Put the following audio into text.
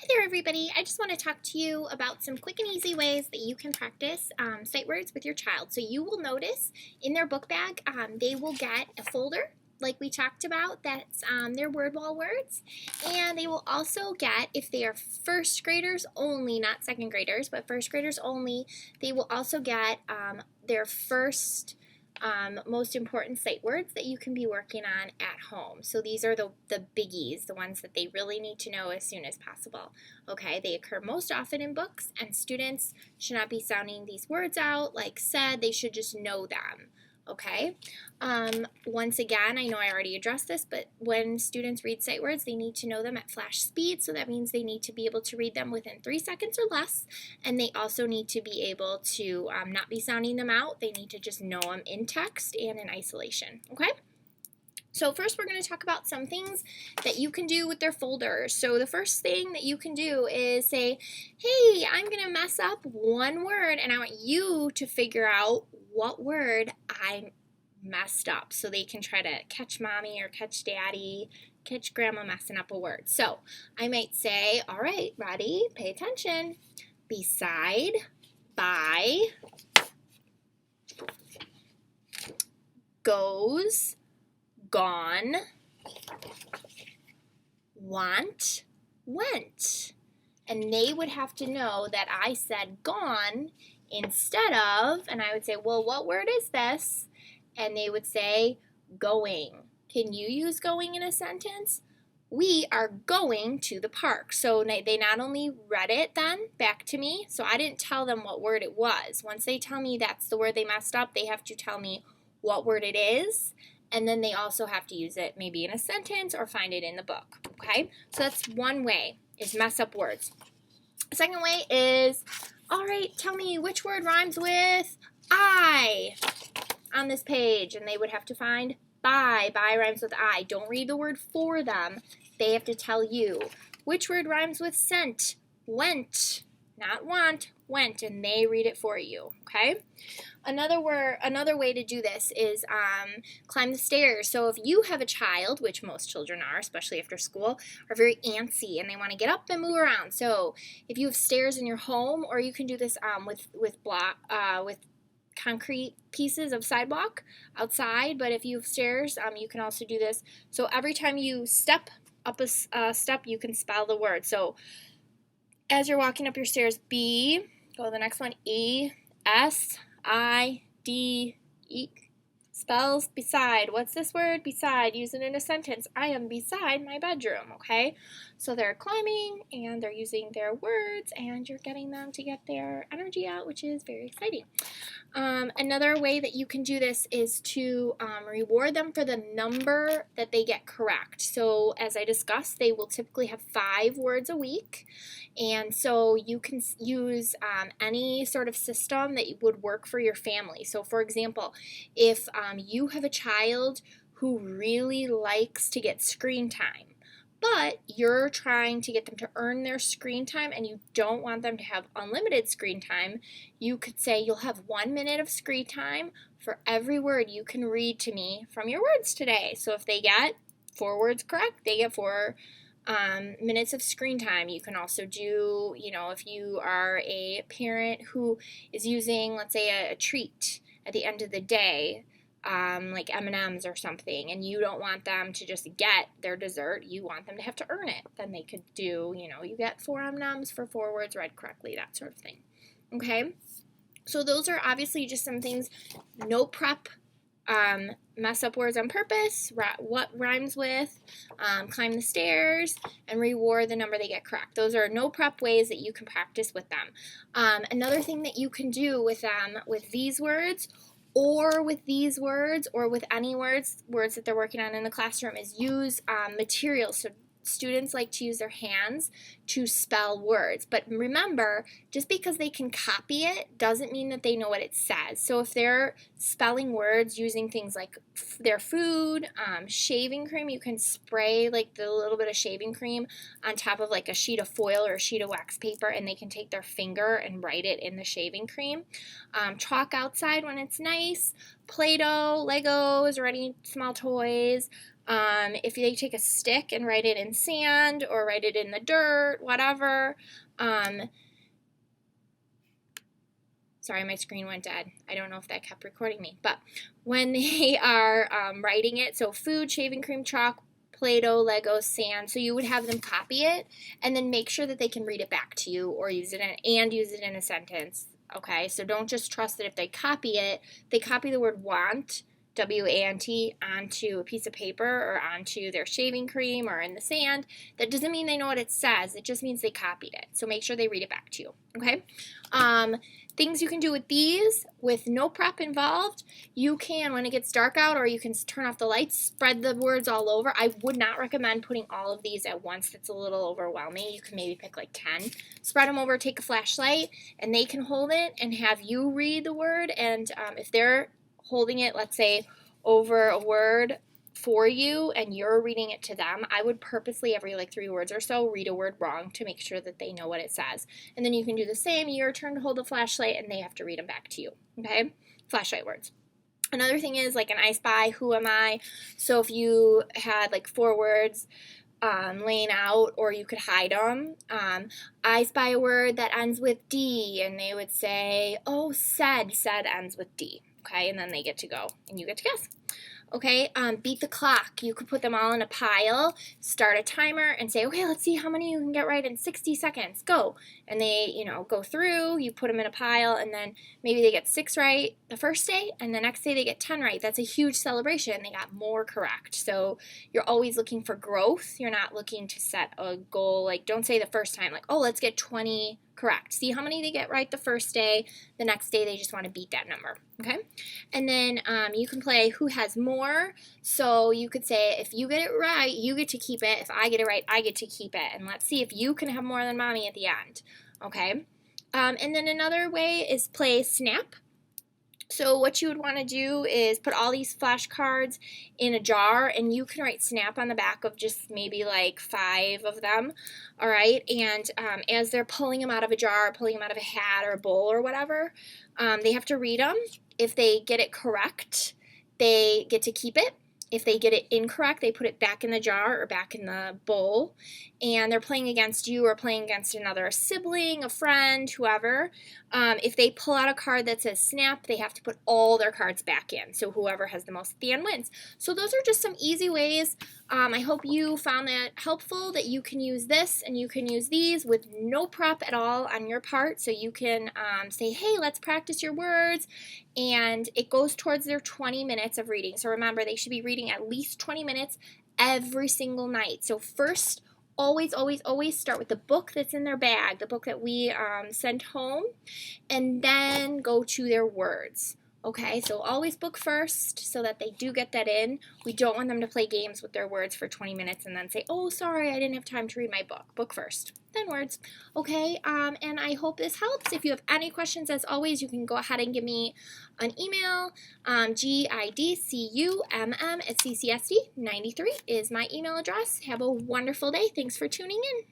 Hi there, everybody. I just want to talk to you about some quick and easy ways that you can practice sight words with your child. So you will notice in their book bag, they will get a folder like we talked about that's their word wall words. And they will also get, if they are first graders only, not second graders, but first graders only, they will also get their first most important sight words that you can be working on at home. So these are the biggies, the ones that they really need to know as soon as possible. Okay, they occur most often in books, and students should not be sounding these words out like said. They should just know them. Okay, once again, I know I already addressed this, but when students read sight words, they need to know them at flash speed. So that means they need to be able to read them within 3 seconds or less, and they also need to be able to not be sounding them out. They need to just know them in text and in isolation. Okay? So first we're going to talk about some things that you can do with their folders. So the first thing that you can do is say, hey, I'm going to mess up one word, and I want you to figure out what word I messed up, so they can try to catch mommy or catch daddy, catch grandma messing up a word. So I might say, all right, ready, pay attention. Beside, by, goes, gone, want, went. And they would have to know that I said gone instead of, and I would say, well, what word is this? And they would say going. Can you use going in a sentence? We are going to the park. So they not only read it then back to me, so I didn't tell them what word it was. Once they tell me that's the word they messed up, they have to tell me what word it is, and then they also have to use it maybe in a sentence or find it in the book. Okay, so that's one way, is mess up words. The second way is, all right, tell me which word rhymes with I on this page, and they would have to find by. By rhymes with I. Don't read the word for them. They have to tell you. Which word rhymes with sent? Went. Not want, went, and they read it for you. Okay? Another way to do this is climb the stairs. So if you have a child, which most children are, especially after school, are very antsy and they want to get up and move around. So if you have stairs in your home, or you can do this with concrete pieces of sidewalk outside, but if you have stairs, you can also do this. So every time you step up a step, you can spell the word. So as you're walking up your stairs, B, go to the next one, E, S, I, D, E, spells beside. What's this word? Beside. Use it in a sentence. I am beside my bedroom, okay? So they're climbing and they're using their words, and you're getting them to get their energy out, which is very exciting. Another way that you can do this is to reward them for the number that they get correct. So as I discussed, they will typically have 5 words a week. And so you can use any sort of system that would work for your family. So for example, if you have a child who really likes to get screen time, but you're trying to get them to earn their screen time and you don't want them to have unlimited screen time, you could say you'll have 1 minute of screen time for every word you can read to me from your words today. So if they get 4 words correct, they get 4 minutes of screen time. You can also do, if you are a parent who is using, let's say, a treat at the end of the day, like M&Ms or something, and you don't want them to just get their dessert, you want them to have to earn it, then they could do, you get 4 M&Ms for 4 words read correctly, that sort of thing. Okay? So those are obviously just some things. No prep. Mess up words on purpose, what rhymes with, climb the stairs, and reward the number they get correct. Those are no prep ways that you can practice with them. Another thing that you can do with them, with these words, or with these words, or with any words that they're working on in the classroom, is use materials. So students like to use their hands to spell words. But remember, just because they can copy it doesn't mean that they know what it says. So if they're spelling words using things like their food, shaving cream, you can spray like the little bit of shaving cream on top of like a sheet of foil or a sheet of wax paper, and they can take their finger and write it in the shaving cream. Chalk outside when it's nice. Play-Doh, Legos, or any small toys. If they take a stick and write it in sand or write it in the dirt, whatever. Sorry, my screen went dead. I don't know if that kept recording me. But when they are writing it, so food, shaving cream, chalk, Play-Doh, Lego, sand, so you would have them copy it and then make sure that they can read it back to you or use it in a sentence. Okay, so don't just trust that if they copy it, they copy the word want, W-A-N-T, onto a piece of paper or onto their shaving cream or in the sand. That doesn't mean they know what it says. It just means they copied it. So make sure they read it back to you. Okay? Things you can do with these with no prep involved. You can, when it gets dark out or you can turn off the lights, spread the words all over. I would not recommend putting all of these at once. That's a little overwhelming. You can maybe pick like 10. Spread them over, take a flashlight, and they can hold it and have you read the word. And if they're holding it, let's say, over a word for you and you're reading it to them, I would purposely every like 3 words or so read a word wrong to make sure that they know what it says. And then you can do the same. Your turn to hold the flashlight and they have to read them back to you. Okay? Flashlight words. Another thing is like an I spy, who am I? So if you had like 4 words laying out, or you could hide them. I spy a word that ends with D, and they would say, oh, said ends with D. Okay, and then they get to go, and you get to guess. Okay, beat the clock. You could put them all in a pile, start a timer, and say, okay, let's see how many you can get right in 60 seconds. Go. And they, go through, you put them in a pile, and then maybe they get 6 right the first day, and the next day they get 10 right. That's a huge celebration. They got more correct. So you're always looking for growth. You're not looking to set a goal. Like, don't say the first time, like, oh, let's get 20 correct. See how many they get right the first day. The next day they just want to beat that number. Okay? And then you can play who has more. So you could say if you get it right, you get to keep it. If I get it right, I get to keep it. And let's see if you can have more than mommy at the end. Okay? And then another way is play snap. So what you would want to do is put all these flashcards in a jar, and you can write snap on the back of just maybe like 5 of them, all right? And as they're pulling them out of a jar, pulling them out of a hat or a bowl or whatever, they have to read them. If they get it correct, they get to keep it. If they get it incorrect, they put it back in the jar or back in the bowl, and they're playing against you or playing against another sibling, a friend, whoever. If they pull out a card that says snap, they have to put all their cards back in, so whoever has the most at the end wins. So those are just some easy ways. I hope you found that helpful, that you can use this and you can use these with no prep at all on your part, so you can say, hey, let's practice your words, and it goes towards their 20 minutes of reading. So remember, they should be reading at least 20 minutes every single night. So first, always start with the book that's in their bag, the book that we sent home, and then go to their words. Okay, so always book first so that they do get that in. We don't want them to play games with their words for 20 minutes and then say, oh, sorry, I didn't have time to read my book. Book first, then words. Okay, and I hope this helps. If you have any questions, as always, you can go ahead and give me an email. GIDCUMM@ccsd93 is my email address. Have a wonderful day. Thanks for tuning in.